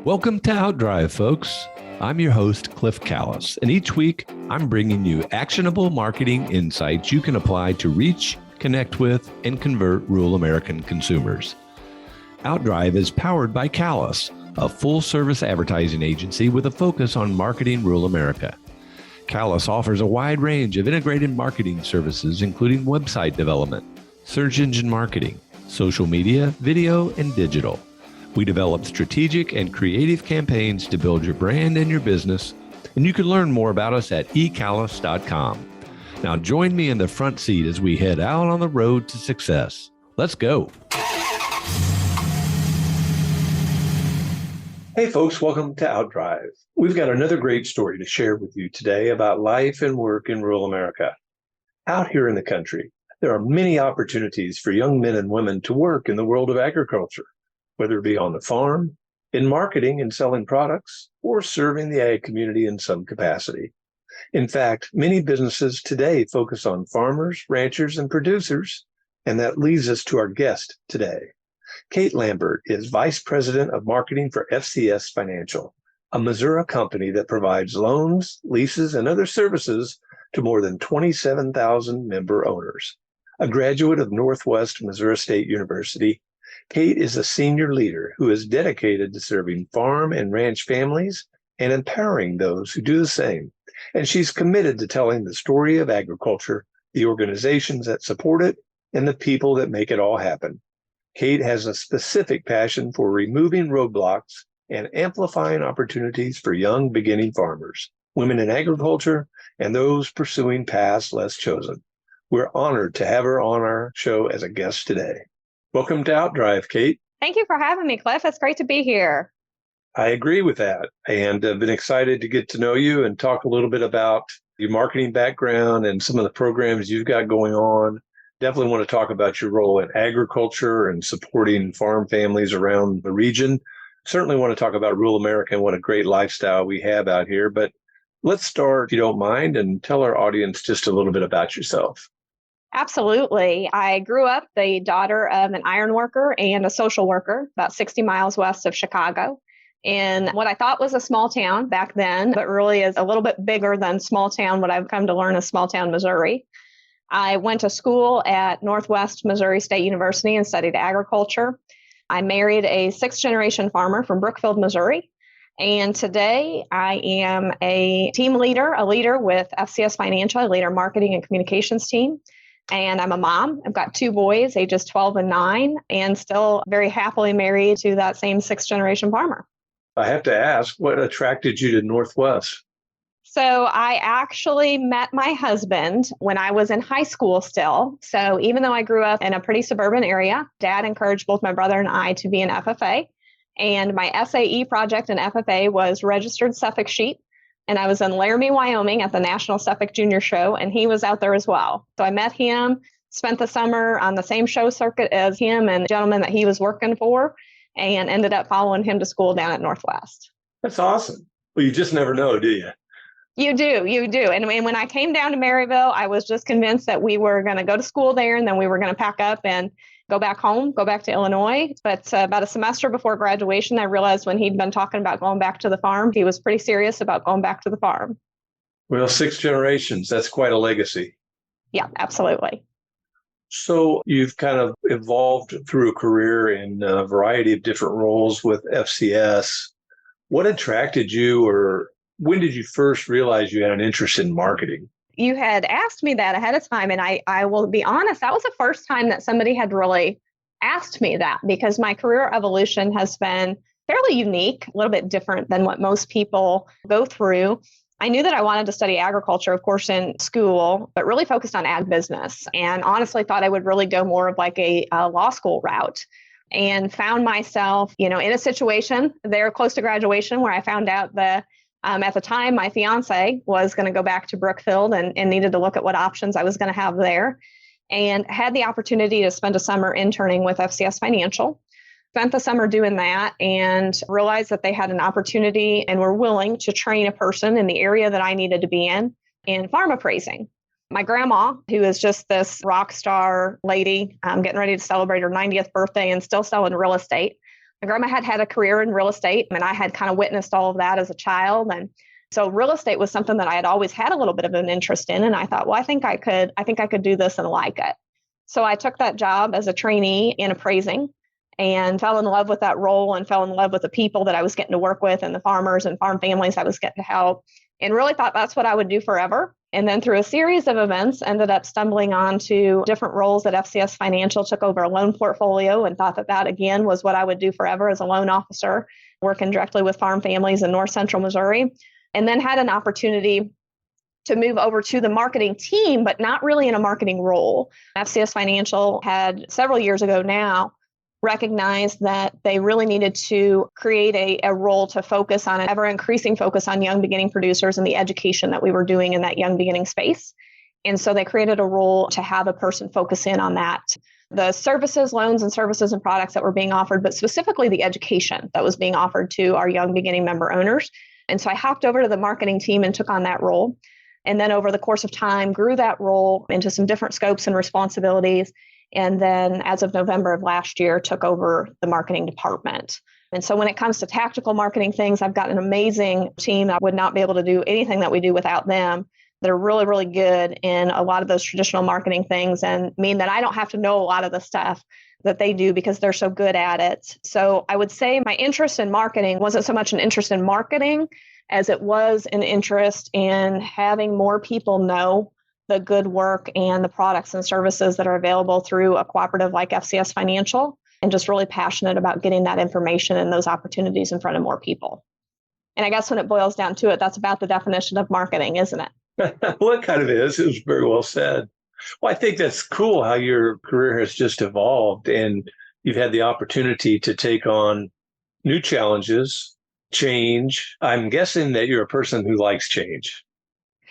Welcome to Outdrive, folks. I'm your host, Cliff Callis, and each week I'm bringing you actionable marketing insights you can apply to reach, connect with, and convert rural American consumers. Outdrive is powered by Callis, a full-service advertising agency with a focus on marketing rural America. Callis offers a wide range of integrated marketing services, including website development, search engine marketing, social media, video, and digital. We develop strategic and creative campaigns to build your brand and your business, and you can learn more about us at ecallis.com. Now join me in the front seat as we head out on the road to success. Let's go. Hey folks, welcome to Outdrive. We've got another great story to share with you today about life and work in rural America. Out here in the country, there are many opportunities for young men and women to work in the world of agriculture, whether it be on the farm, in marketing and selling products, or serving the ag community in some capacity. In fact, many businesses today focus on farmers, ranchers, and producers, and that leads us to our guest today. Kate Lambert is Vice President of Marketing for FCS Financial, a Missouri company that provides loans, leases, and other services to more than 27,000 member owners. A graduate of Northwest Missouri State University, Kate is a senior leader who is dedicated to serving farm and ranch families and empowering those who do the same. And she's committed to telling the story of agriculture, the organizations that support it, and the people that make it all happen. Kate has a specific passion for removing roadblocks and amplifying opportunities for young beginning farmers, women in agriculture, and those pursuing paths less chosen. We're honored to have her on our show as a guest today. Welcome to Outdrive, Kate. Thank you for having me, Cliff. It's great to be here. I agree with that, and I've been excited to get to know you and talk a little bit about your marketing background and some of the programs you've got going on. Definitely want to talk about your role in agriculture and supporting farm families around the region. Certainly want to talk about rural America and what a great lifestyle we have out here. But let's start, if you don't mind, and tell our audience just a little bit about yourself. Absolutely. I grew up the daughter of an iron worker and a social worker about 60 miles west of Chicago in what I thought was a small town back then, but really is a little bit bigger than small town, what I've come to learn as small town Missouri. I went to school at Northwest Missouri State University and studied agriculture. I married a sixth-generation farmer from Brookfield, Missouri. And today I am a team leader, a leader with FCS Financial. I lead our marketing and communications team. And I'm a mom. I've got two boys, ages 12 and 9, and still very happily married to that same sixth-generation farmer. I have to ask, what attracted you to Northwest? So I actually met my husband when I was in high school still. So even though I grew up in a pretty suburban area, Dad encouraged both my brother and I to be an FFA. And my SAE project in FFA was registered Suffolk sheep. And I was in Laramie, Wyoming at the National Suffolk Junior Show, and he was out there as well. So I met him, spent the summer on the same show circuit as him and the gentleman that he was working for, and ended up following him to school down at Northwest. That's awesome. Well, you just never know, do you? You do. And when I came down to Maryville, I was just convinced that we were going to go to school there, and then we were going to pack up and go back home, go back to Illinois. But about a semester before graduation, I realized when he'd been talking about going back to the farm, he was pretty serious about going back to the farm. Well, 6 generations, that's quite a legacy. Yeah, absolutely. So you've kind of evolved through a career in a variety of different roles with FCS. What attracted you, or when did you first realize you had an interest in marketing? You had asked me that ahead of time, and I will be honest, that was the first time that somebody had really asked me that, because my career evolution has been fairly unique, a little bit different than what most people go through. I knew that I wanted to study agriculture, of course, in school, but really focused on ag business, and honestly thought I would really go more of like a law school route, and found myself, in a situation there close to graduation where I found out that at the time, my fiance was going to go back to Brookfield and needed to look at what options I was going to have there, and had the opportunity to spend a summer interning with FCS Financial. Spent the summer doing that and realized that they had an opportunity and were willing to train a person in the area that I needed to be in farm appraising. My grandma, who is just this rock star lady, getting ready to celebrate her 90th birthday and still selling real estate, grandma had had a career in real estate, and I had kind of witnessed all of that as a child. And so real estate was something that I had always had a little bit of an interest in. And I thought, well, I think I could do this and like it. So I took that job as a trainee in appraising and fell in love with that role and fell in love with the people that I was getting to work with and the farmers and farm families I was getting to help, and really thought that's what I would do forever. And then through a series of events, ended up stumbling onto different roles at FCS Financial, took over a loan portfolio and thought that again was what I would do forever as a loan officer, working directly with farm families in North Central Missouri. And then had an opportunity to move over to the marketing team, but not really in a marketing role. FCS Financial had several years ago now recognized that they really needed to create a role to focus on an ever increasing focus on young beginning producers and the education that we were doing in that young beginning space. And so they created a role to have a person focus in on that. The services, loans and services and products that were being offered, but specifically the education that was being offered to our young beginning member owners. And so I hopped over to the marketing team and took on that role. And then over the course of time, grew that role into some different scopes and responsibilities. And then as of November of last year, took over the marketing department. And so when it comes to tactical marketing things, I've got an amazing team. I would not be able to do anything that we do without them. They're really, really good in a lot of those traditional marketing things and mean that I don't have to know a lot of the stuff that they do because they're so good at it. So I would say my interest in marketing wasn't so much an interest in marketing as it was an interest in having more people know the good work and the products and services that are available through a cooperative like FCS Financial, and just really passionate about getting that information and those opportunities in front of more people. And I guess when it boils down to it, that's about the definition of marketing, isn't it? Well, it kind of is. It was very well said. Well, I think that's cool how your career has just evolved and you've had the opportunity to take on new challenges, change. I'm guessing that you're a person who likes change.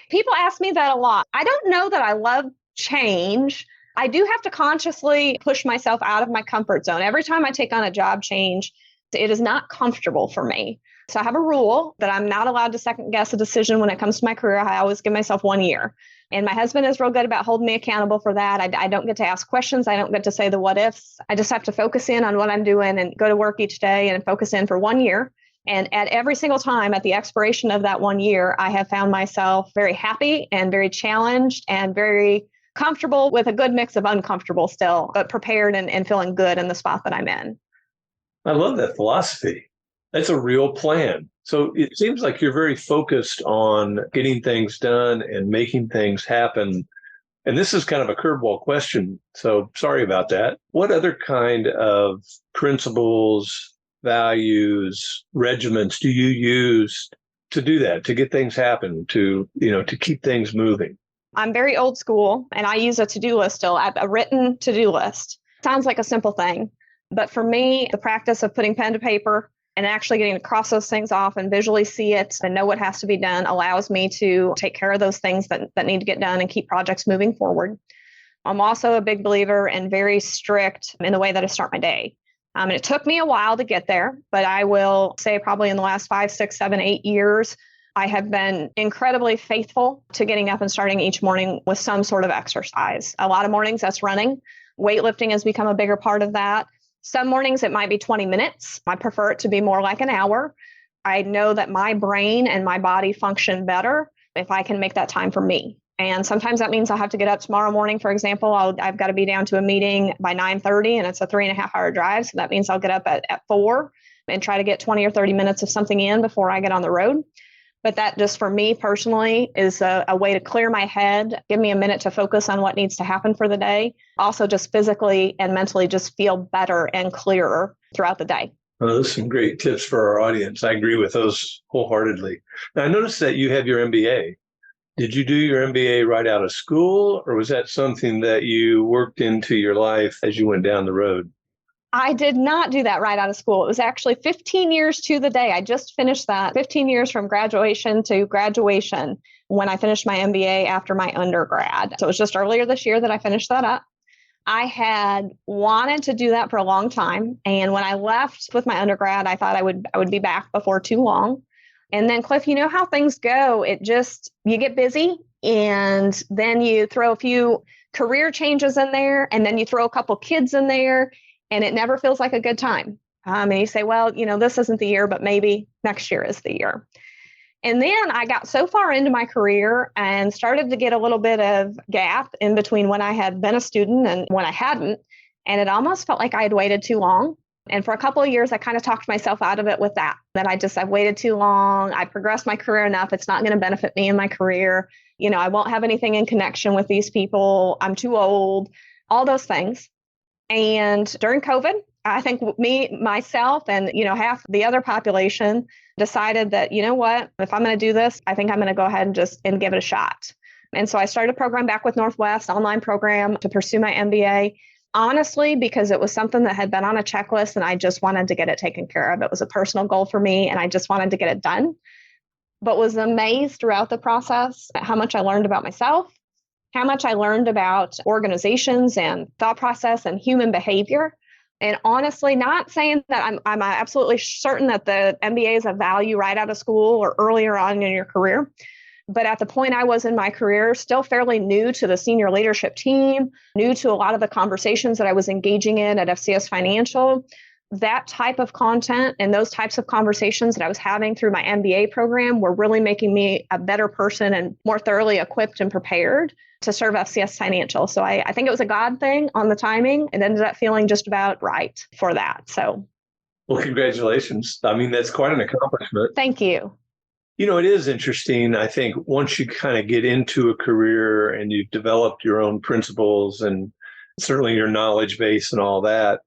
People ask me that a lot. I don't know that I love change. I do have to consciously push myself out of my comfort zone. Every time I take on a job change, it is not comfortable for me. So I have a rule that I'm not allowed to second guess a decision when it comes to my career. I always give myself 1 year. And my husband is real good about holding me accountable for that. I don't get to ask questions. I don't get to say the what ifs. I just have to focus in on what I'm doing and go to work each day and focus in for 1 year. And at every single time at the expiration of that 1 year, I have found myself very happy and very challenged and very comfortable with a good mix of uncomfortable still, but prepared and feeling good in the spot that I'm in. I love that philosophy. That's a real plan. So it seems like you're very focused on getting things done and making things happen. And this is kind of a curveball question, so sorry about that. What other kind of principles, values, regiments do you use to do that, to get things happen, to keep things moving? I'm very old school and I use a to-do list still, a written to-do list. Sounds like a simple thing, but for me, the practice of putting pen to paper and actually getting to cross those things off and visually see it and know what has to be done allows me to take care of those things that need to get done and keep projects moving forward. I'm also a big believer and very strict in the way that I start my day. And it took me a while to get there, but I will say probably in the last 5, 6, 7, 8 years, I have been incredibly faithful to getting up and starting each morning with some sort of exercise. A lot of mornings that's running. Weightlifting has become a bigger part of that. Some mornings it might be 20 minutes. I prefer it to be more like an hour. I know that my brain and my body function better if I can make that time for me. And sometimes that means I have to get up tomorrow morning, for example. I've got to be down to a meeting by 9:30 and it's a 3.5-hour drive. So that means I'll get up at 4 and try to get 20 or 30 minutes of something in before I get on the road. But that just for me personally is a way to clear my head, give me a minute to focus on what needs to happen for the day. Also just physically and mentally just feel better and clearer throughout the day. Well, those are some great tips for our audience. I agree with those wholeheartedly. Now, I noticed that you have your MBA. Did you do your MBA right out of school, or was that something that you worked into your life as you went down the road? I did not do that right out of school. It was actually 15 years to the day. I just finished that 15 years from graduation to graduation when I finished my MBA after my undergrad. So it was just earlier this year that I finished that up. I had wanted to do that for a long time. And when I left with my undergrad, I thought I would be back before too long. And then, Cliff, you know how things go. You get busy and then you throw a few career changes in there and then you throw a couple kids in there and it never feels like a good time. And you say, well, this isn't the year, but maybe next year is the year. And then I got so far into my career and started to get a little bit of gap in between when I had been a student and when I hadn't. And it almost felt like I had waited too long. And for a couple of years, I kind of talked myself out of it with that I've waited too long. I progressed my career enough. It's not going to benefit me in my career. I won't have anything in connection with these people. I'm too old, all those things. And during COVID, I think myself, and, half the other population decided that, what, if I'm going to do this, I think I'm going to go ahead and give it a shot. And so I started a program back with Northwest, online program to pursue my MBA, honestly, because it was something that had been on a checklist and I just wanted to get it taken care of. It was a personal goal for me and I just wanted to get it done, but was amazed throughout the process at how much I learned about myself, how much I learned about organizations and thought process and human behavior. And honestly, not saying that I'm absolutely certain that the MBA is of value right out of school or earlier on in your career. But at the point I was in my career, still fairly new to the senior leadership team, new to a lot of the conversations that I was engaging in at FCS Financial, that type of content and those types of conversations that I was having through my MBA program were really making me a better person and more thoroughly equipped and prepared to serve FCS Financial. So I think it was a God thing on the timing. It ended up feeling just about right for that. So, well, congratulations. I mean, that's quite an accomplishment. Thank you. It is interesting. I think once you kind of get into a career and you've developed your own principles and certainly your knowledge base and all that,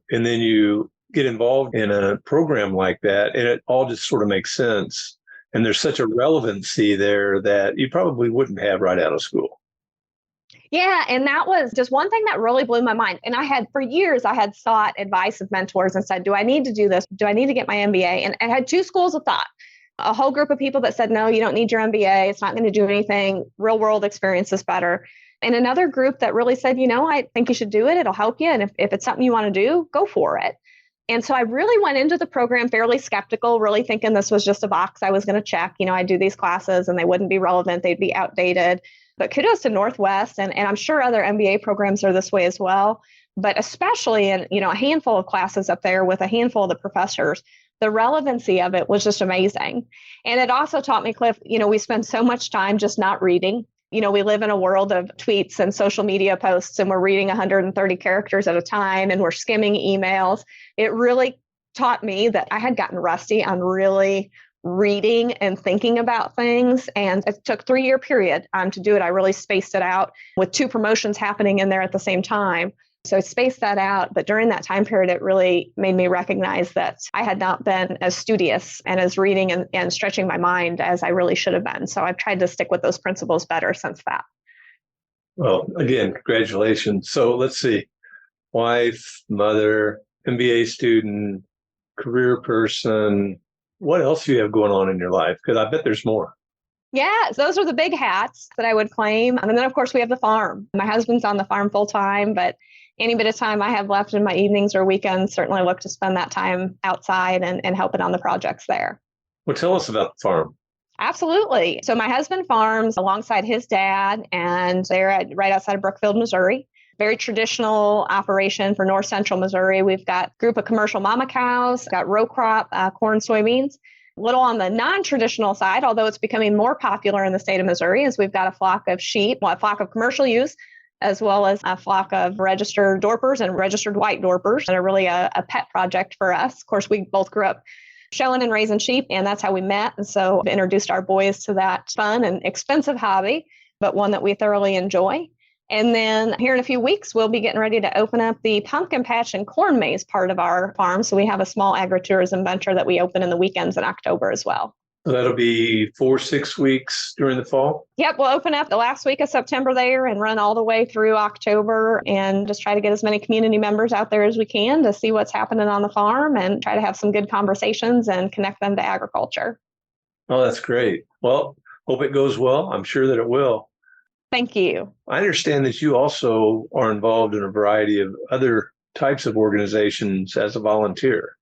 and then you get involved in a program like that, and it all just sort of makes sense. And there's such a relevancy there that you probably wouldn't have right out of school. Yeah. And that was just one thing that really blew my mind. And for years, I had sought advice of mentors and said, do I need to do this? Do I need to get my MBA? And I had two schools of thought. A whole group of people that said, no, you don't need your MBA. It's not going to do anything. Real world experience is better. And another group that really said, I think you should do it. It'll help you. And if it's something you want to do, go for it. And so I really went into the program fairly skeptical, really thinking this was just a box I was going to check. I do these classes and they wouldn't be relevant. They'd be outdated. But kudos to Northwest. And I'm sure other MBA programs are this way as well. But especially in, a handful of classes up there with a handful of the professors, the relevancy of it was just amazing. And it also taught me, Cliff, we spend so much time just not reading. We live in a world of tweets and social media posts, and we're reading 130 characters at a time, and we're skimming emails. It really taught me that I had gotten rusty on really reading and thinking about things. And it took a 3-year period to do it. I really spaced it out with 2 promotions happening in there at the same time. So I spaced that out. But during that time period, it really made me recognize that I had not been as studious and as reading and stretching my mind as I really should have been. So I've tried to stick with those principles better since that. Well, again, congratulations. So let's see. Wife, mother, MBA student, career person. What else do you have going on in your life? Because I bet there's more. Yeah, those are the big hats that I would claim. And then, of course, we have the farm. My husband's on the farm full time, but any bit of time I have left in my evenings or weekends, certainly look to spend that time outside and helping on the projects there. Well, tell us about the farm. Absolutely. So my husband farms alongside his dad, and they're right outside of Brookfield, Missouri. Very traditional operation for north central Missouri. We've got a group of commercial mama cows, got row crop, corn, soybeans. A little on the non-traditional side, although it's becoming more popular in the state of Missouri, is we've got a flock of sheep, a flock of commercial use, as well as a flock of registered Dorpers and registered white Dorpers that are really a pet project for us. Of course, we both grew up showing and raising sheep, and that's how we met. And so we introduced our boys to that fun and expensive hobby, but one that we thoroughly enjoy. And then here in a few weeks, we'll be getting ready to open up the pumpkin patch and corn maze part of our farm. So we have a small agritourism venture that we open in the weekends in October as well. So that'll be 4-6 weeks during the fall? Yep, we'll open up the last week of September there and run all the way through October and just try to get as many community members out there as we can to see what's happening on the farm and try to have some good conversations and connect them to agriculture. Oh, that's great. Well, hope it goes well. I'm sure that it will. Thank you. I understand that you also are involved in a variety of other types of organizations as a volunteer.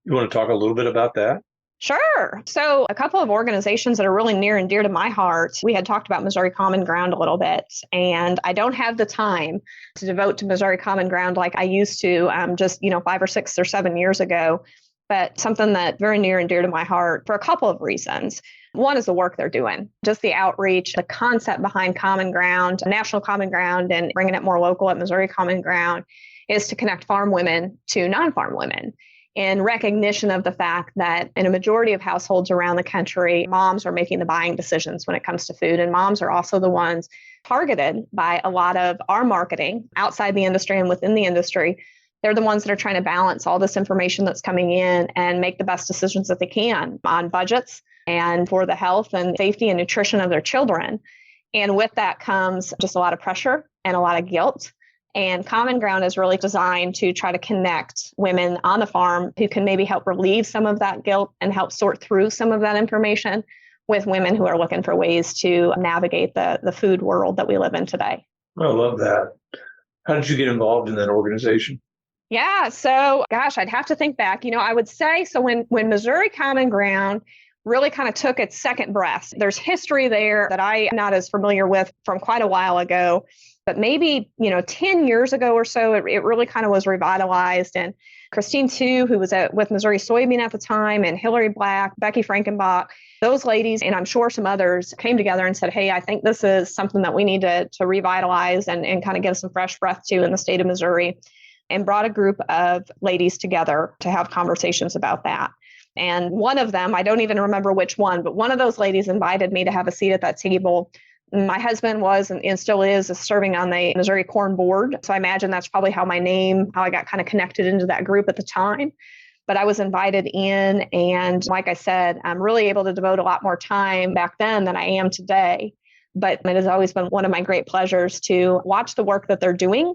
You want to talk a little bit about that? Sure. So a couple of organizations that are really near and dear to my heart, we had talked about Missouri Common Ground a little bit, and I don't have the time to devote to Missouri Common Ground like I used to just, 5 or 6 or 7 years ago, but something that very near and dear to my heart for a couple of reasons. One is the work they're doing, just the outreach, the concept behind Common Ground, National Common Ground, and bringing it more local at Missouri Common Ground is to connect farm women to non-farm women, in recognition of the fact that in a majority of households around the country, moms are making the buying decisions when it comes to food. And moms are also the ones targeted by a lot of our marketing outside the industry and within the industry. They're the ones that are trying to balance all this information that's coming in and make the best decisions that they can on budgets and for the health and safety and nutrition of their children. And with that comes just a lot of pressure and a lot of guilt. And Common Ground is really designed to try to connect women on the farm who can maybe help relieve some of that guilt and help sort through some of that information with women who are looking for ways to navigate the food world that we live in today. I love that. How did you get involved in that organization? Yeah, so gosh, I'd have to think back. I would say, so when Missouri Common Ground really kind of took its second breath, there's history there that I'm not as familiar with from quite a while ago. But maybe, 10 years ago or so, it really kind of was revitalized. And Christine Tu, who was with Missouri Soybean at the time, and Hillary Black, Becky Frankenbach, those ladies, and I'm sure some others, came together and said, hey, I think this is something that we need to revitalize and kind of give some fresh breath to in the state of Missouri, and brought a group of ladies together to have conversations about that. And one of them, I don't even remember which one, but one of those ladies invited me to have a seat at that table. My husband was and still is serving on the Missouri Corn Board. So I imagine that's probably how I got kind of connected into that group at the time. But I was invited in. And like I said, I'm really able to devote a lot more time back then than I am today. But it has always been one of my great pleasures to watch the work that they're doing.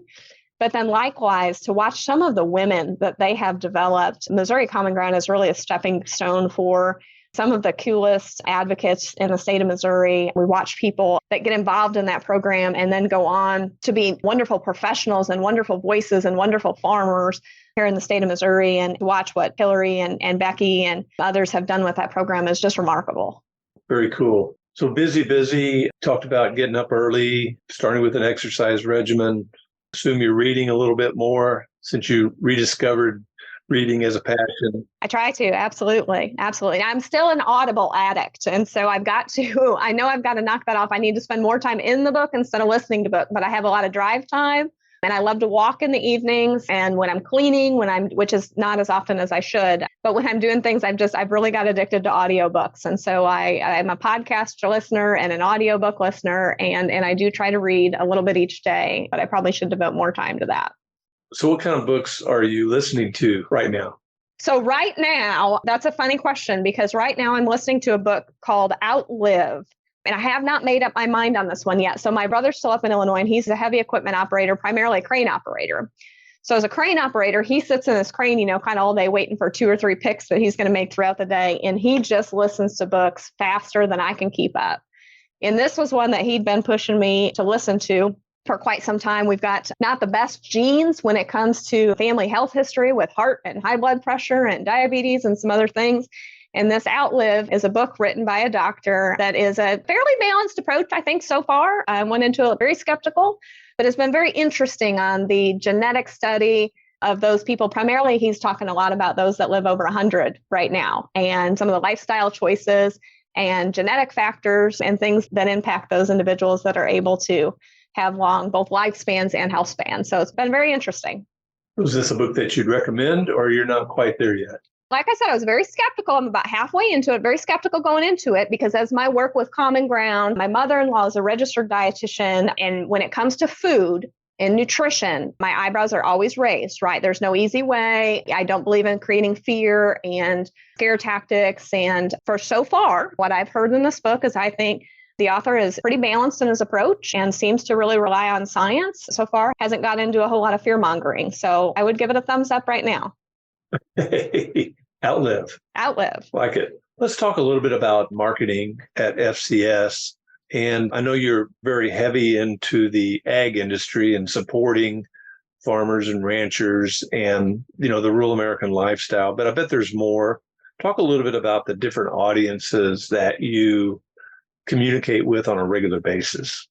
But then likewise, to watch some of the women that they have developed. Missouri Common Ground is really a stepping stone for some of the coolest advocates in the state of Missouri. We watch people that get involved in that program and then go on to be wonderful professionals and wonderful voices and wonderful farmers here in the state of Missouri. And to watch what Hillary and Becky and others have done with that program is just remarkable. Very cool. So busy, talked about getting up early, starting with an exercise regimen. Assume you're reading a little bit more since you rediscovered reading as a passion. I try to. Absolutely. I'm still an Audible addict. And so I know I've got to knock that off. I need to spend more time in the book instead of listening to book, but I have a lot of drive time and I love to walk in the evenings. And when I'm cleaning, which is not as often as I should, but when I'm doing things, I've really got addicted to audiobooks. And so I'm a podcast listener and an audiobook listener. And I do try to read a little bit each day, but I probably should devote more time to that. So what kind of books are you listening to right now? So right now, that's a funny question because right now I'm listening to a book called Outlive. And I have not made up my mind on this one yet. So my brother's still up in Illinois and he's a heavy equipment operator, primarily a crane operator. So as a crane operator, he sits in this crane, kind of all day waiting for 2 or 3 picks that he's going to make throughout the day. And he just listens to books faster than I can keep up. And this was one that he'd been pushing me to listen to for quite some time. We've got not the best genes when it comes to family health history with heart and high blood pressure and diabetes and some other things. And this Outlive is a book written by a doctor that is a fairly balanced approach, I think, so far. I went into it very skeptical, but it's been very interesting on the genetic study of those people. Primarily, he's talking a lot about those that live over 100 right now and some of the lifestyle choices and genetic factors and things that impact those individuals that are able to have long both lifespans and health spans. So it's been very interesting. Was this a book that you'd recommend or you're not quite there yet? Like I said, I was very skeptical. I'm about halfway into it, very skeptical going into it because as my work with Common Ground, my mother-in-law is a registered dietitian. And when it comes to food and nutrition, my eyebrows are always raised, right? There's no easy way. I don't believe in creating fear and scare tactics. And for so far, what I've heard in this book is I think the author is pretty balanced in his approach and seems to really rely on science. So far, hasn't got into a whole lot of fear mongering. So I would give it a thumbs up right now. Outlive. Like it. Let's talk a little bit about marketing at FCS. And I know you're very heavy into the ag industry and supporting farmers and ranchers and, the rural American lifestyle, but I bet there's more. Talk a little bit about the different audiences that you communicate with on a regular basis.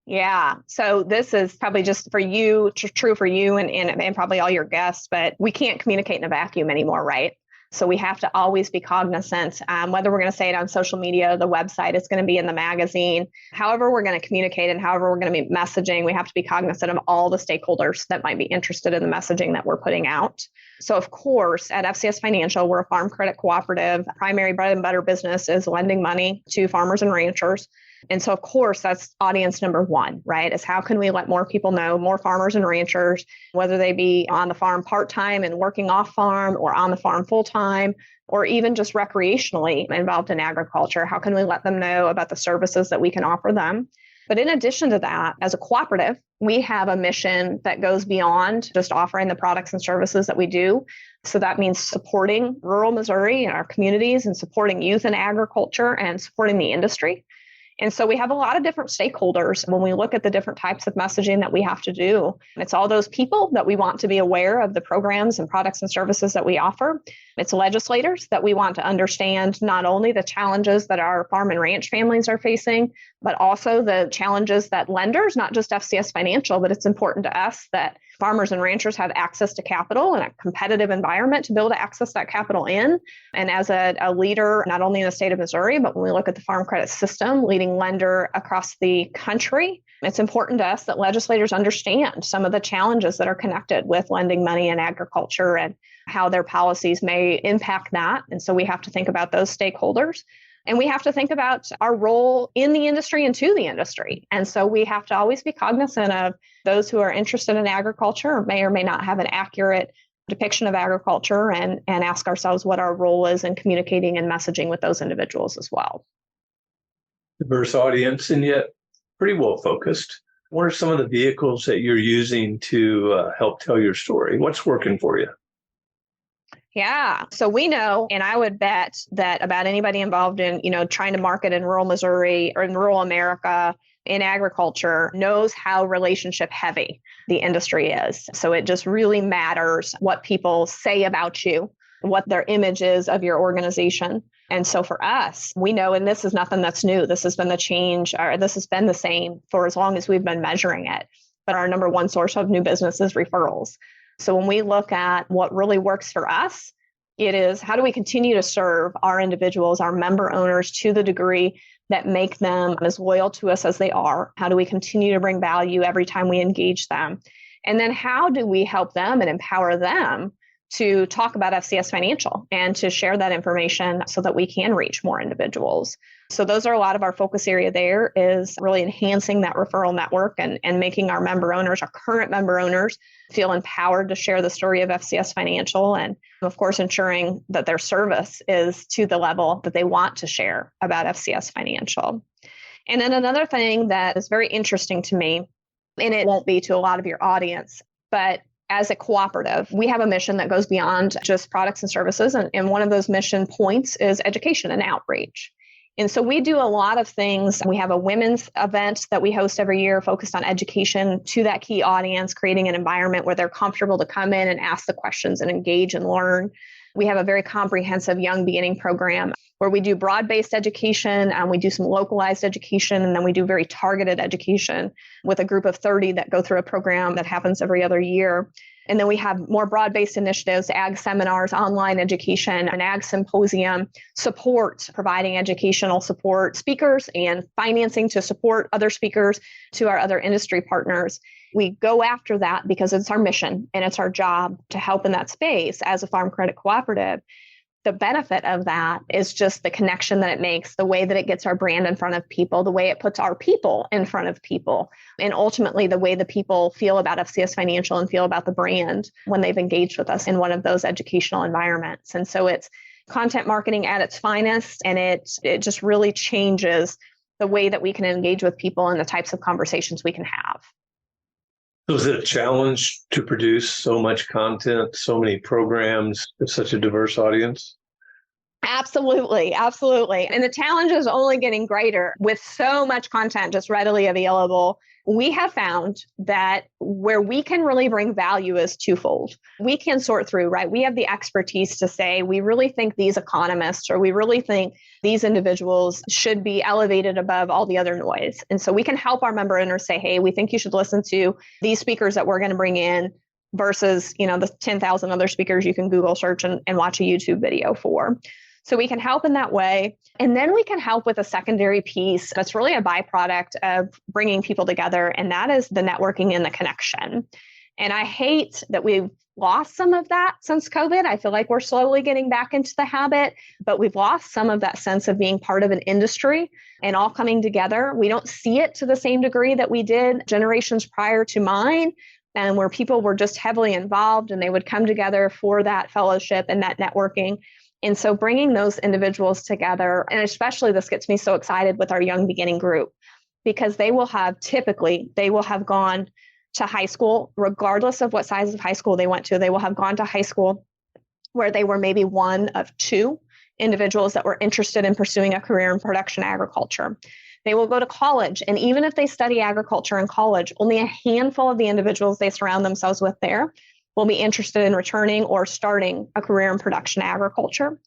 Yeah. So this is probably just for you, true for you and probably all your guests, but we can't communicate in a vacuum anymore, right? So we have to always be cognizant, whether we're going to say it on social media, the website, it's going to be in the magazine, however we're going to communicate and however we're going to be messaging, we have to be cognizant of all the stakeholders that might be interested in the messaging that we're putting out. So of course, at FCS Financial, we're a farm credit cooperative. Primary bread and butter business is lending money to farmers and ranchers. And so, of course, that's audience number one, right? Is how can we let more people know, more farmers and ranchers, whether they be on the farm part-time and working off farm or on the farm full-time, or even just recreationally involved in agriculture. How can we let them know about the services that we can offer them? But in addition to that, as a cooperative, we have a mission that goes beyond just offering the products and services that we do. So that means supporting rural Missouri and our communities and supporting youth in agriculture and supporting the industry. And so we have a lot of different stakeholders when we look at the different types of messaging that we have to do. It's all those people that we want to be aware of the programs and products and services that we offer. It's legislators that we want to understand not only the challenges that our farm and ranch families are facing, but also the challenges that lenders, not just FCS Financial, but it's important to us that farmers and ranchers have access to capital and a competitive environment to be able to access that capital in. And as a leader, not only in the state of Missouri, but when we look at the farm credit system, leading lender across the country, it's important to us that legislators understand some of the challenges that are connected with lending money in agriculture and how their policies may impact that. And so we have to think about those stakeholders. And we have to think about our role in the industry and to the industry. And so we have to always be cognizant of those who are interested in agriculture may or may not have an accurate depiction of agriculture and ask ourselves what our role is in communicating and messaging with those individuals as well. Diverse audience and yet pretty well focused. What are some of the vehicles that you're using to help tell your story? What's working for you? Yeah. So we know, and I would bet that about anybody involved in, trying to market in rural Missouri or in rural America in agriculture knows how relationship heavy the industry is. So it just really matters what people say about you, what their image is of your organization. And so for us, we know, and this is nothing that's new. This has been the change, or this has been the same for as long as we've been measuring it. But our number one source of new business is referrals. So when we look at what really works for us, it is how do we continue to serve our individuals, our member owners to the degree that make them as loyal to us as they are? How do we continue to bring value every time we engage them? And then how do we help them and empower them to talk about FCS Financial and to share that information so that we can reach more individuals? So those are a lot of our focus area there is really enhancing that referral network and making our member owners, our current member owners, feel empowered to share the story of FCS Financial. And of course, ensuring that their service is to the level that they want to share about FCS Financial. And then another thing that is very interesting to me, and it won't be to a lot of your audience, but as a cooperative, we have a mission that goes beyond just products and services. And one of those mission points is education and outreach. And so we do a lot of things. We have a women's event that we host every year focused on education to that key audience, creating an environment where they're comfortable to come in and ask the questions and engage and learn. We have a very comprehensive young beginning program where we do broad-based education, and we do some localized education, and then we do very targeted education with a group of 30 that go through a program that happens every other year. And then we have more broad-based initiatives, ag seminars, online education, an ag symposium, support, providing educational support, speakers and financing to support other speakers to our other industry partners. We go after that because it's our mission and it's our job to help in that space as a farm credit cooperative. The benefit of that is just the connection that it makes, the way that it gets our brand in front of people, the way it puts our people in front of people, and ultimately the way the people feel about FCS Financial and feel about the brand when they've engaged with us in one of those educational environments. And so it's content marketing at its finest, and it just really changes the way that we can engage with people and the types of conversations we can have. So is it a challenge to produce so much content, so many programs with such a diverse audience? Absolutely. Absolutely. And the challenge is only getting greater with so much content just readily available. We have found that where we can really bring value is twofold. We can sort through, right? We have the expertise to say, we really think these economists, or we really think these individuals should be elevated above all the other noise. And so we can help our member owners say, hey, we think you should listen to these speakers that we're going to bring in versus, the 10,000 other speakers you can Google search and watch a YouTube video for. So we can help in that way. And then we can help with a secondary piece that's really a byproduct of bringing people together. And that is the networking and the connection. And I hate that we've lost some of that since COVID. I feel like we're slowly getting back into the habit, but we've lost some of that sense of being part of an industry and all coming together. We don't see it to the same degree that we did generations prior to mine, and where people were just heavily involved and they would come together for that fellowship and that networking. And so bringing those individuals together, and especially this gets me so excited with our young beginning group, because they will have gone to high school, regardless of what size of high school they went to. They will have gone to high school where they were maybe one of two individuals that were interested in pursuing a career in production agriculture. They will go to college. And even if they study agriculture in college, only a handful of the individuals they surround themselves with there will be interested in returning or starting a career in production agriculture.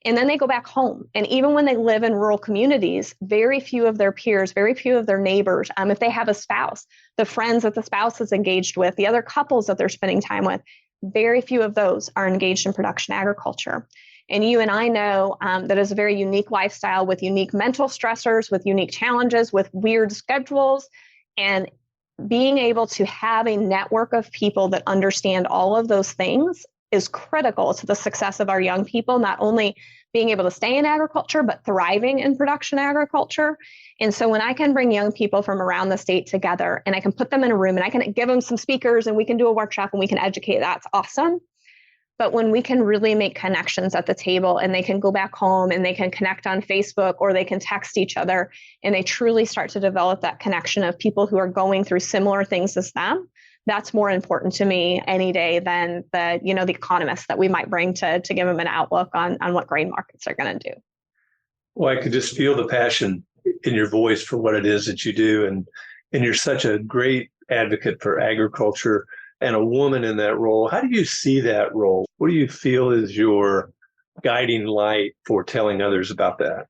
And then they go back home. And even when they live in rural communities, very few of their peers, very few of their neighbors, if they have a spouse, the friends that the spouse is engaged with, the other couples that they're spending time with, very few of those are engaged in production agriculture. And you and I know that is a very unique lifestyle with unique mental stressors, with unique challenges, with weird schedules. And being able to have a network of people that understand all of those things is critical to the success of our young people, not only being able to stay in agriculture, but thriving in production agriculture. And so when I can bring young people from around the state together and I can put them in a room and I can give them some speakers and we can do a workshop and we can educate, that's awesome. But when we can really make connections at the table and they can go back home and they can connect on Facebook or they can text each other and they truly start to develop that connection of people who are going through similar things as them, that's more important to me any day than the economists that we might bring to give them an outlook on what grain markets are going to do. Well, I could just feel the passion in your voice for what it is that you do. And you're such a great advocate for agriculture and a woman in that role. How do you see that role? What do you feel is your guiding light for telling others about that?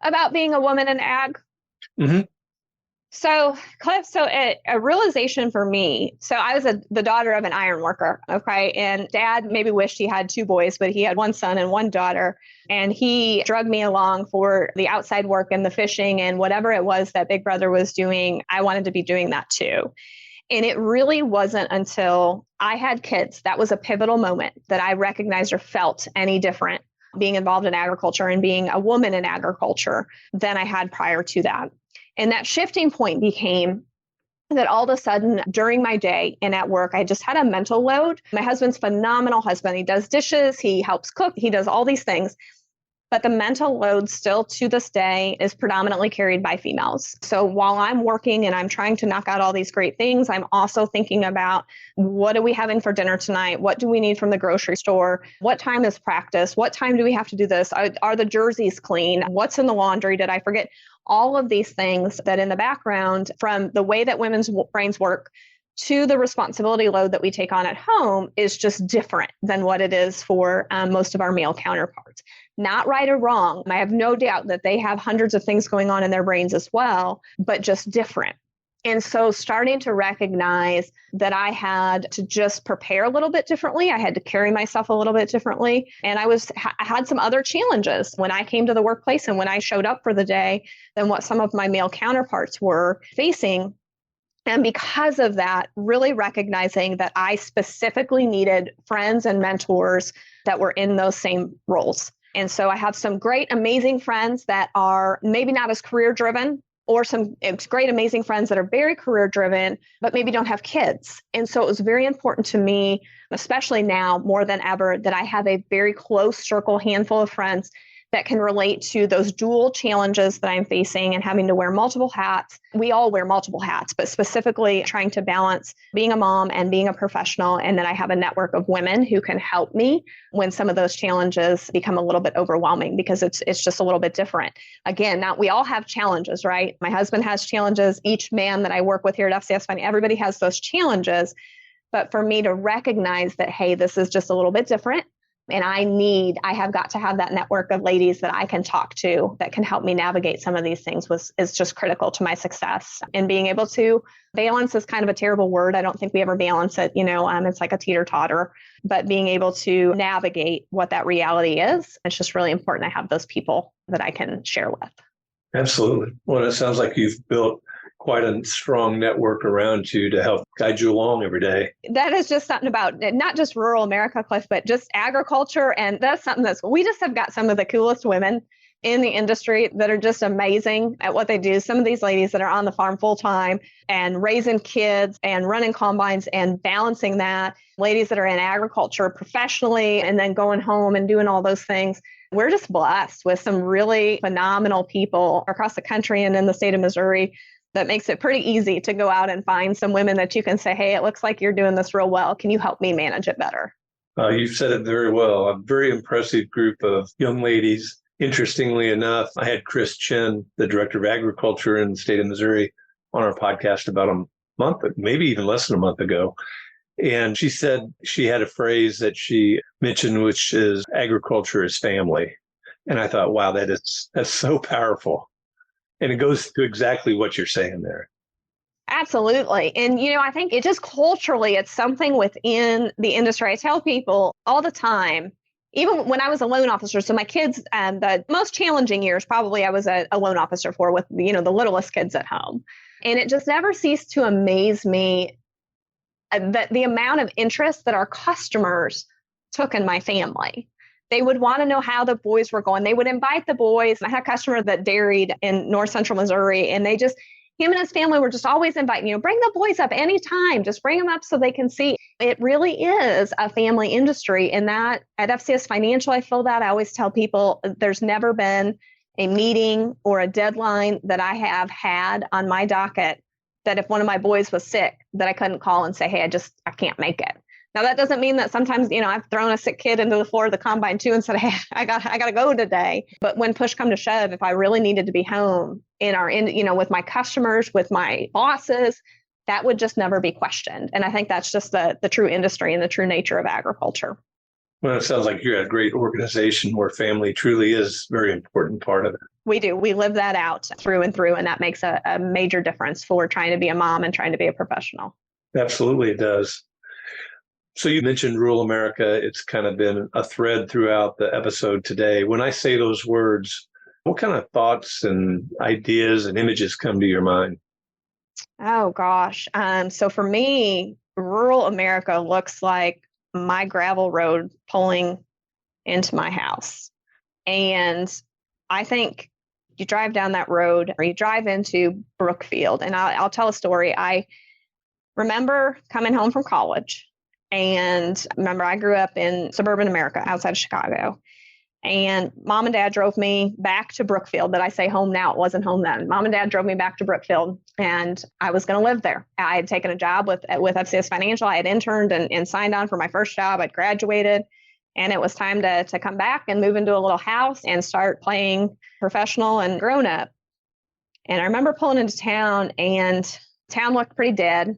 About being a woman in ag? Mm-hmm. So, Cliff, a realization for me. So I was the daughter of an iron worker, okay? And Dad maybe wished he had two boys, but he had one son and one daughter. And he drugged me along for the outside work and the fishing and whatever it was that Big Brother was doing, I wanted to be doing that too. And it really wasn't until I had kids, that was a pivotal moment that I recognized or felt any different being involved in agriculture and being a woman in agriculture than I had prior to that. And that shifting point became that all of a sudden during my day and at work, I just had a mental load. My husband's a phenomenal husband. He does dishes, he helps cook, he does all these things. But the mental load still to this day is predominantly carried by females. So while I'm working and I'm trying to knock out all these great things, I'm also thinking about what are we having for dinner tonight? What do we need from the grocery store? What time is practice? What time do we have to do this? Are the jerseys clean? What's in the laundry? Did I forget? All of these things that in the background, from the way that women's brains work to the responsibility load that we take on at home, is just different than what it is for most of our male counterparts. Not right or wrong. I have no doubt that they have hundreds of things going on in their brains as well, but just different. And so starting to recognize that I had to just prepare a little bit differently. I had to carry myself a little bit differently. And I had some other challenges when I came to the workplace and when I showed up for the day than what some of my male counterparts were facing. And because of that, really recognizing that I specifically needed friends and mentors that were in those same roles. And so I have some great, amazing friends that are maybe not as career driven, or some great, amazing friends that are very career driven, but maybe don't have kids. And so it was very important to me, especially now more than ever, that I have a very close circle, handful of friends that can relate to those dual challenges that I'm facing and having to wear multiple hats. We all wear multiple hats, but specifically trying to balance being a mom and being a professional. And then I have a network of women who can help me when some of those challenges become a little bit overwhelming, because it's just a little bit different. Again, now we all have challenges, right? My husband has challenges. Each man that I work with here at FCS Financial, everybody has those challenges. But for me to recognize that, hey, this is just a little bit different. And I have got to have that network of ladies that I can talk to that can help me navigate some of these things is just critical to my success. And being able to balance is kind of a terrible word. I don't think we ever balance it. It's like a teeter-totter, but being able to navigate what that reality is, it's just really important to have those people that I can share with. Absolutely. Well, it sounds like you've built quite a strong network around you to help guide you along every day. That is just something about not just rural America, Cliff, but just agriculture. And that's something we just have got some of the coolest women in the industry that are just amazing at what they do. Some of these ladies that are on the farm full time and raising kids and running combines and balancing that, ladies that are in agriculture professionally and then going home and doing all those things. We're just blessed with some really phenomenal people across the country and in the state of Missouri. That makes it pretty easy to go out and find some women that you can say, hey, it looks like you're doing this real well. Can you help me manage it better? You've said it very well. A very impressive group of young ladies. Interestingly enough, I had Chris Chen, the director of agriculture in the state of Missouri, on our podcast about a month, maybe even less than a month ago. And she said she had a phrase that she mentioned, which is agriculture is family. And I thought, wow, that's so powerful. And it goes to exactly what you're saying there. Absolutely. And, I think it just culturally, it's something within the industry. I tell people all the time, even when I was a loan officer, so my kids, the most challenging years, probably I was a loan officer for with, the littlest kids at home. And it just never ceased to amaze me that the amount of interest that our customers took in my family. They would want to know how the boys were going. They would invite the boys. I had a customer that dairied in north central Missouri, and him and his family were just always inviting, bring the boys up anytime, just bring them up so they can see. It really is a family industry. And that at FCS Financial, I feel that. I always tell people there's never been a meeting or a deadline that I have had on my docket that if one of my boys was sick, that I couldn't call and say, hey, I can't make it. Now, that doesn't mean that sometimes, I've thrown a sick kid into the floor of the combine too and said, hey, I got to go today. But when push come to shove, if I really needed to be home with my customers, with my bosses, that would just never be questioned. And I think that's just the true industry and the true nature of agriculture. Well, it sounds like you're at a great organization where family truly is a very important part of it. We do. We live that out through and through. And that makes a major difference for trying to be a mom and trying to be a professional. Absolutely, it does. So you mentioned rural America. It's kind of been a thread throughout the episode today. When I say those words, what kind of thoughts and ideas and images come to your mind? Oh, gosh. So for me, rural America looks like my gravel road pulling into my house. And I think you drive down that road or you drive into Brookfield. And I'll tell a story. I remember coming home from college. And remember, I grew up in suburban America outside of Chicago. And mom and dad drove me back to Brookfield. But I say home now, it wasn't home then. Mom and dad drove me back to Brookfield, and I was going to live there. I had taken a job with FCS Financial. I had interned and signed on for my first job. I'd graduated, and it was time to come back and move into a little house and start playing professional and grown up. And I remember pulling into town, and town looked pretty dead.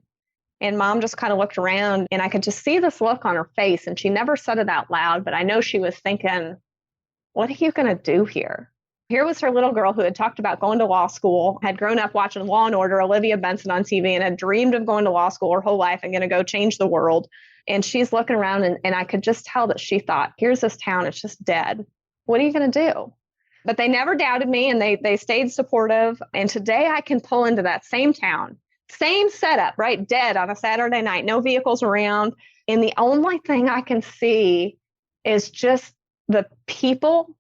And mom just kind of looked around, and I could just see this look on her face. And she never said it out loud, but I know she was thinking, what are you going to do here? Here was her little girl who had talked about going to law school, had grown up watching Law and Order, Olivia Benson on TV, and had dreamed of going to law school her whole life and going to go change the world. And she's looking around, and I could just tell that she thought, here's this town, it's just dead. What are you going to do? But they never doubted me, and they stayed supportive. And today I can pull into that same town. Same setup, right? Dead on a Saturday night, no vehicles around. And the only thing I can see is just the people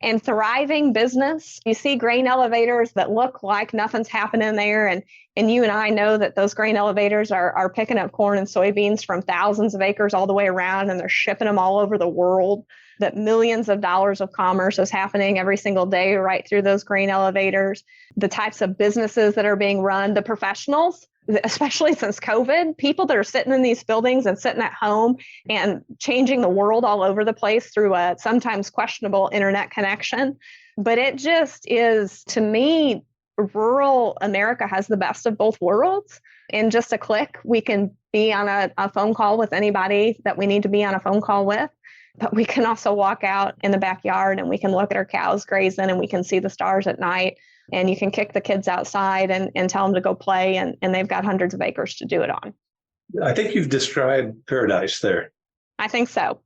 and thriving business. You see grain elevators that look like nothing's happening there. And you and I know that those grain elevators are picking up corn and soybeans from thousands of acres all the way around, and they're shipping them all over the world, that millions of dollars of commerce is happening every single day right through those grain elevators. The types of businesses that are being run, the professionals, especially since COVID, people that are sitting in these buildings and sitting at home and changing the world all over the place through a sometimes questionable internet connection. But it just is, to me, rural America has the best of both worlds. In just a click, we can be on a phone call with anybody that we need to be on a phone call with. But we can also walk out in the backyard and we can look at our cows grazing and we can see the stars at night. And you can kick the kids outside and tell them to go play. And they've got hundreds of acres to do it on. I think you've described paradise there. I think so.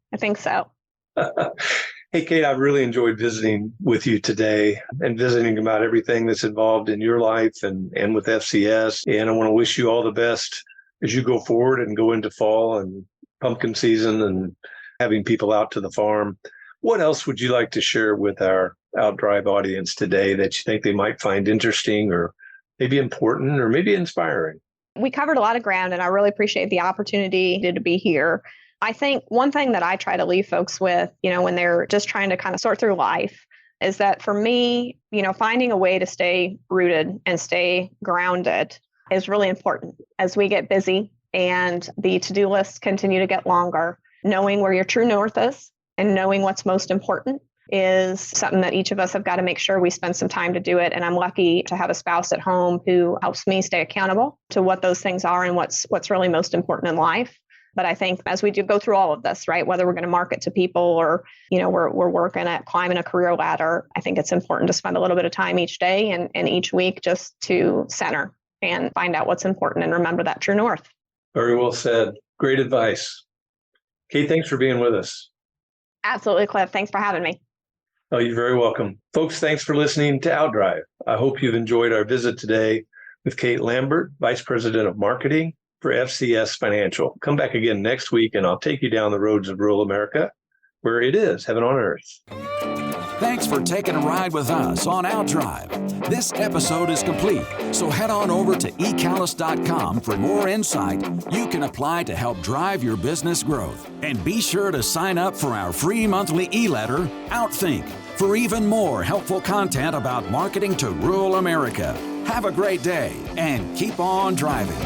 Hey, Kate, I've really enjoyed visiting with you today and visiting about everything that's involved in your life and with FCS. And I want to wish you all the best as you go forward and go into fall and pumpkin season and having people out to the farm. What else would you like to share with our OutDrive audience today that you think they might find interesting or maybe important or maybe inspiring? We covered a lot of ground, and I really appreciate the opportunity to be here. I think one thing that I try to leave folks with, when they're just trying to kind of sort through life, is that for me, finding a way to stay rooted and stay grounded is really important as we get busy and the to-do lists continue to get longer. Knowing where your true north is and knowing what's most important is something that each of us have got to make sure we spend some time to do it. And I'm lucky to have a spouse at home who helps me stay accountable to what those things are and what's really most important in life. But I think as we do go through all of this, right, whether we're going to market to people or, we're working at climbing a career ladder, I think it's important to spend a little bit of time each day and each week just to center and find out what's important and remember that true north. Very well said. Great advice. Kate, thanks for being with us. Absolutely, Cliff. Thanks for having me. Oh, you're very welcome. Folks, thanks for listening to OutDrive. I hope you've enjoyed our visit today with Kate Lambert, Vice President of Marketing for FCS Financial. Come back again next week, and I'll take you down the roads of rural America, where it is heaven on earth. Thanks for taking a ride with us on OutDrive. This episode is complete, so head on over to ecallis.com for more insight you can apply to help drive your business growth. And be sure to sign up for our free monthly e-letter, OutThink, for even more helpful content about marketing to rural America. Have a great day and keep on driving.